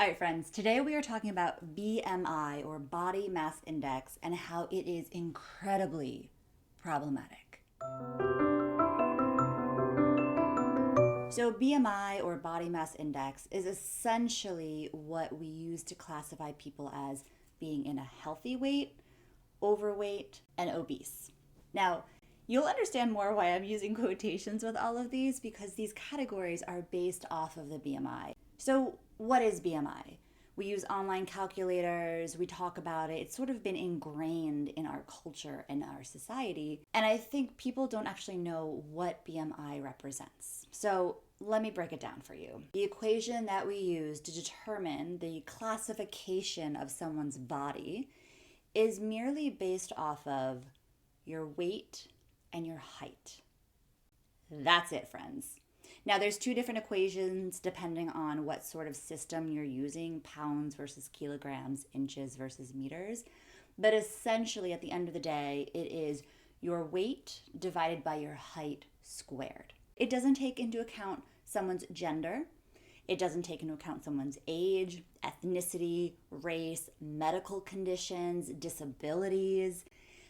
All right, friends, today we are talking about BMI or body mass index and how it is incredibly problematic. So, BMI or body mass index is essentially what we use to classify people as being in a healthy weight, overweight, and obese. Now, you'll understand more why I'm using quotations with all of these because these categories are based off of the BMI. So, what is BMI? We use online calculators, we talk about it. It's sort of been ingrained in our culture and our society. And I think people don't actually know what BMI represents. So let me break it down for you. The equation that we use to determine the classification of someone's body is merely based off of your weight and your height. That's it, friends. Now, there's two different equations depending on what sort of system you're using, pounds versus kilograms, inches versus meters. But essentially, at the end of the day, it is your weight divided by your height squared. It doesn't take into account someone's gender. It doesn't take into account someone's age, ethnicity, race, medical conditions, disabilities.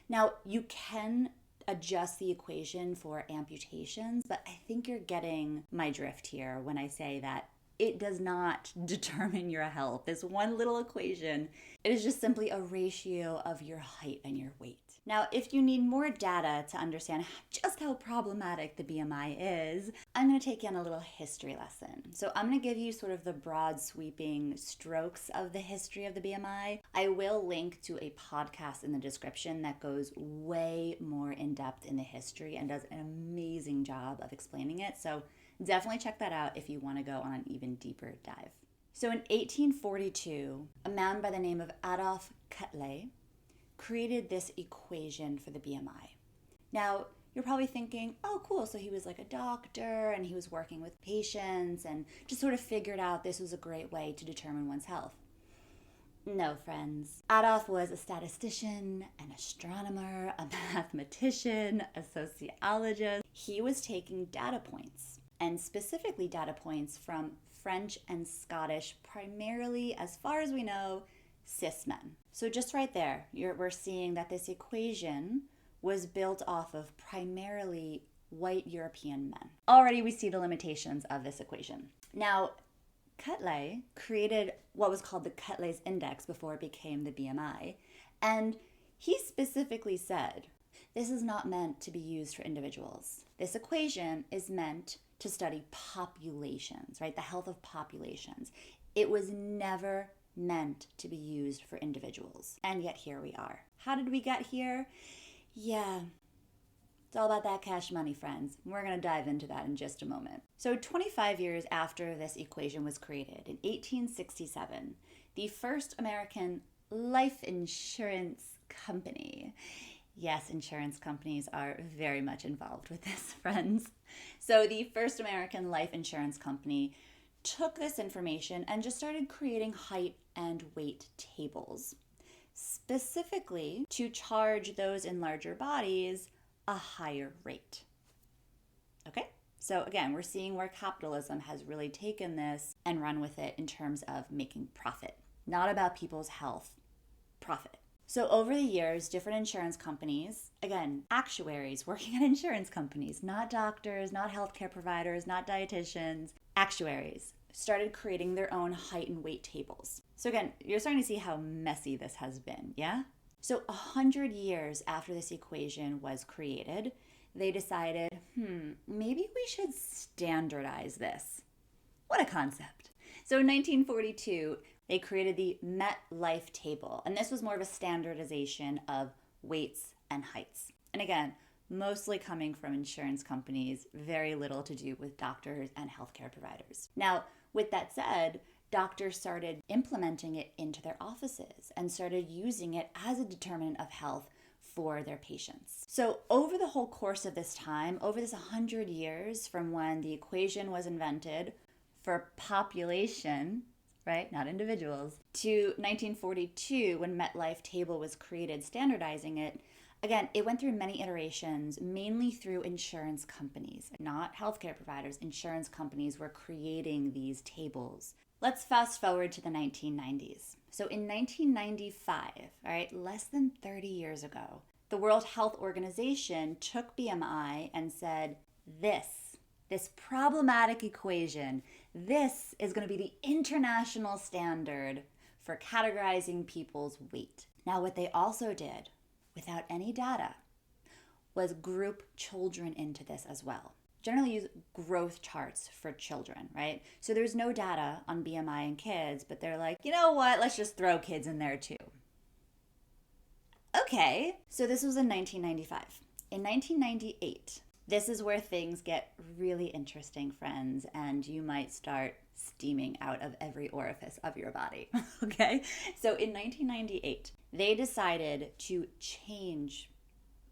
Now, you can adjust the equation for amputations, but I think you're getting my drift here when I say that it does not determine your health. This one little equation, it is just simply a ratio of your height and your weight. Now, if you need more data to understand just how problematic the BMI is, I'm going to take you on a little history lesson. So I'm going to give you sort of the broad sweeping strokes of the history of the BMI. I will link to a podcast in the description that goes way more in depth in the history and does an amazing job of explaining it. So definitely check that out if you want to go on an even deeper dive. So in 1842, a man by the name of Adolf Kutler created this equation for the BMI. Now, you're probably thinking, oh, cool, so he was like a doctor and he was working with patients and just sort of figured out this was a great way to determine one's health. No, friends. Adolf was a statistician, an astronomer, a mathematician, a sociologist. He was taking data points, and specifically data points from French and Scottish, primarily, as far as we know, cis men. So just right there, we're seeing that this equation was built off of primarily white European men. Already we see the limitations of this equation. Now, Kutler created what was called the Kutler's Index before it became the BMI, and he specifically said, this is not meant to be used for individuals. This equation is meant to study populations, right? The health of populations. It was never meant to be used for individuals. And yet here we are. How did we get here? Yeah, it's all about that cash money, friends. We're going to dive into that in just a moment. So 25 years after this equation was created, in 1867, the first American life insurance company. Yes, insurance companies are very much involved with this, friends. So the first American life insurance company took this information and just started creating height and weight tables, specifically to charge those in larger bodies a higher rate. Okay? So again, we're seeing where capitalism has really taken this and run with it in terms of making profit. Not about people's health, profit. So over the years, different insurance companies, again, actuaries working at insurance companies, not doctors, not healthcare providers, not dietitians, actuaries started creating their own height and weight tables. So again, you're starting to see how messy this has been, yeah? So 100 years after this equation was created, they decided, maybe we should standardize this. What a concept. So in 1942, they created the MetLife table, and this was more of a standardization of weights and heights. And again, mostly coming from insurance companies, very little to do with doctors and healthcare providers. Now, with that said, doctors started implementing it into their offices and started using it as a determinant of health for their patients. So over the whole course of this time, over this 100 years from when the equation was invented for population, right, not individuals, to 1942 when MetLife table was created, standardizing it, again, it went through many iterations, mainly through insurance companies, not healthcare providers. Insurance companies were creating these tables Let's fast forward to the 1990s. So in 1995, all right, less than 30 years ago, the World Health Organization took BMI and said, this problematic equation, this is going to be the international standard for categorizing people's weight. Now, what they also did, without any data, was group children into this as well. Generally use growth charts for children, right? So there's no data on BMI in kids, but they're like, you know what, let's just throw kids in there too. Okay, so this was in 1995. In 1998, this is where things get really interesting, friends, and you might start steaming out of every orifice of your body, okay? So in 1998, they decided to change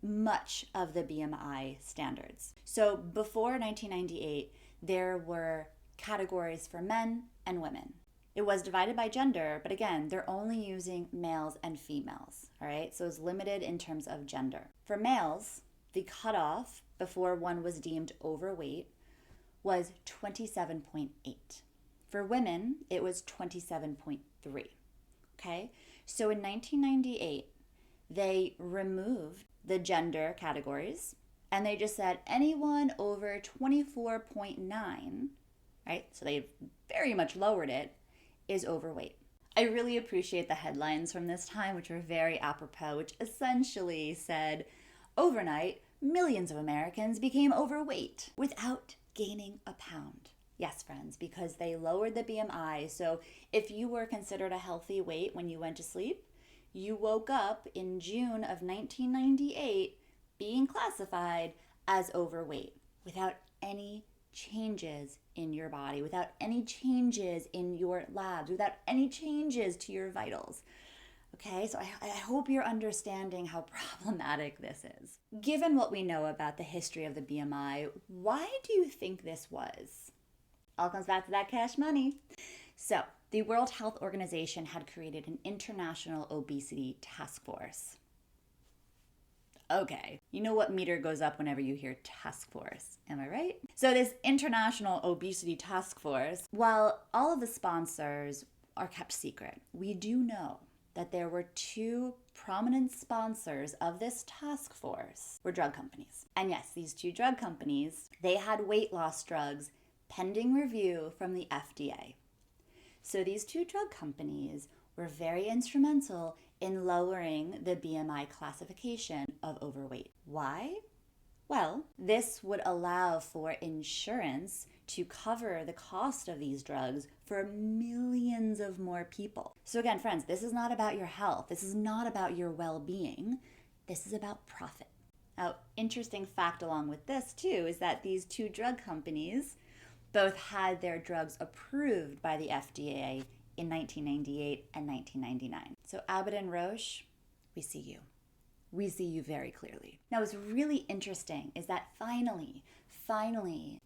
much of the BMI standards. So before 1998, there were categories for men and women. It was divided by gender, but again, they're only using males and females, all right? So it's limited in terms of gender. For males, the cutoff before one was deemed overweight was 27.8. For women, it was 27.3, okay? So in 1998, they removed the gender categories and they just said anyone over 24.9, right? So they very much lowered it, is overweight. I really appreciate the headlines from this time, which were very apropos, which essentially said, overnight, millions of Americans became overweight without gaining a pound. Yes, friends, because they lowered the BMI. So if you were considered a healthy weight when you went to sleep, you woke up in June of 1998 being classified as overweight without any changes in your body, without any changes in your labs, without any changes to your vitals. Okay, so I hope you're understanding how problematic this is. Given what we know about the history of the BMI, why do you think this was? All comes back to that cash money. So, the World Health Organization had created an international obesity task force. Okay, you know what meter goes up whenever you hear task force, am I right? So this international obesity task force, while all of the sponsors are kept secret, we do know that there were two prominent sponsors of this task force were drug companies. And yes, these two drug companies, they had weight loss drugs pending review from the FDA. So these two drug companies were very instrumental in lowering the BMI classification of overweight. Why? Well, this would allow for insurance to cover the cost of these drugs for millions of more people. So again, friends, this is not about your health. This is not about your well-being. This is about profit. Now, interesting fact along with this too is that these two drug companies both had their drugs approved by the FDA in 1998 and 1999. So Abbott and Roche, we see you. We see you very clearly. Now, what's really interesting is that finally,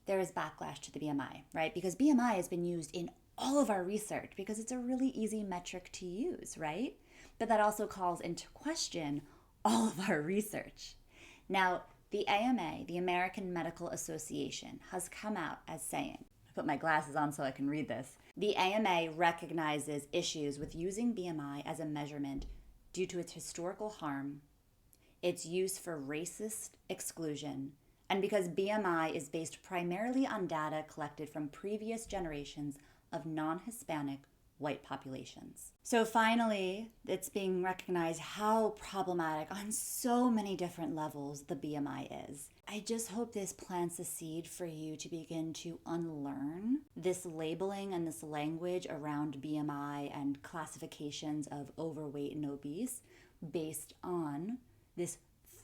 there is backlash to the BMI, right? Because BMI has been used in all of our research because it's a really easy metric to use, right? But that also calls into question all of our research. Now, the AMA, the American Medical Association, has come out as saying, I put my glasses on so I can read this. The AMA recognizes issues with using BMI as a measurement due to its historical harm, its use for racist exclusion, and because BMI is based primarily on data collected from previous generations of non-Hispanic white populations. So finally, it's being recognized how problematic on so many different levels the BMI is. I just hope this plants a seed for you to begin to unlearn this labeling and this language around BMI and classifications of overweight and obese based on this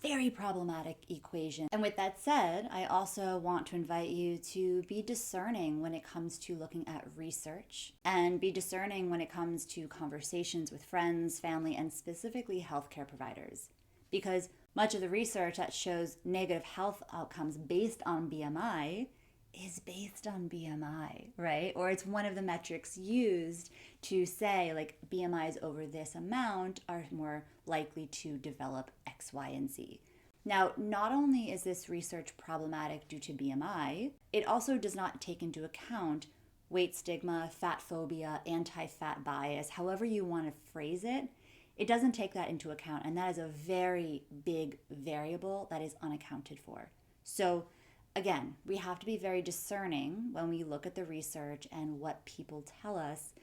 very problematic equation. And with that said, I also want to invite you to be discerning when it comes to looking at research and be discerning when it comes to conversations with friends, family, and specifically healthcare providers. Because much of the research that shows negative health outcomes based on BMI is based on BMI, right? Or it's one of the metrics used to say like BMIs over this amount are more likely to develop X, Y, and Z. Now, not only is this research problematic due to BMI, it also does not take into account weight stigma, fat phobia, anti-fat bias, however you want to phrase it, it doesn't take that into account. And that is a very big variable that is unaccounted for. So again, we have to be very discerning when we look at the research and what people tell us.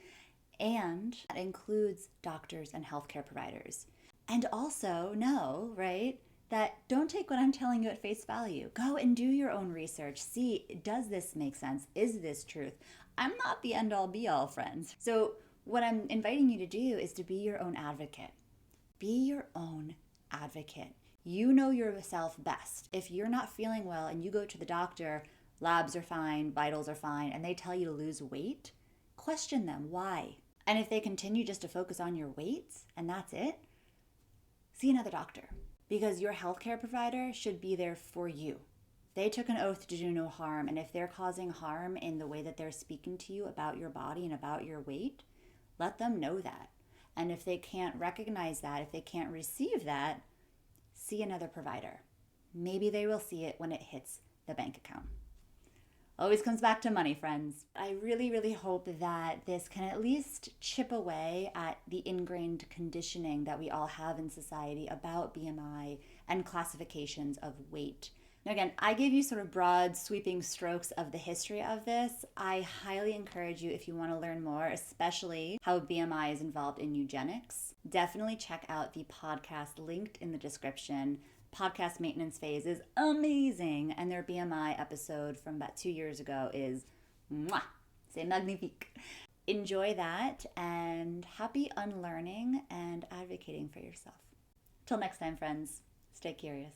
And that includes doctors and healthcare providers. And also know, right, that don't take what I'm telling you at face value. Go and do your own research. See, does this make sense? Is this truth? I'm not the end all be all, friends. So what I'm inviting you to do is to be your own advocate. Be your own advocate. You know yourself best. If you're not feeling well and you go to the doctor, labs are fine, vitals are fine, and they tell you to lose weight, question them why. And if they continue just to focus on your weights and that's it, see another doctor, because your healthcare provider should be there for you. They took an oath to do no harm, and if they're causing harm in the way that they're speaking to you about your body and about your weight, let them know that. And if they can't recognize that, if they can't receive that, see another provider. Maybe they will see it when it hits the bank account. Always comes back to money, friends. I really, really hope that this can at least chip away at the ingrained conditioning that we all have in society about BMI and classifications of weight. Now again, I gave you sort of broad sweeping strokes of the history of this. I highly encourage you, if you want to learn more, especially how BMI is involved in eugenics, definitely check out the podcast linked in the description. Podcast Maintenance Phase is amazing, and their BMI episode from about 2 years ago is mwah, c'est magnifique. Enjoy that, and happy unlearning and advocating for yourself. Till next time, friends, stay curious.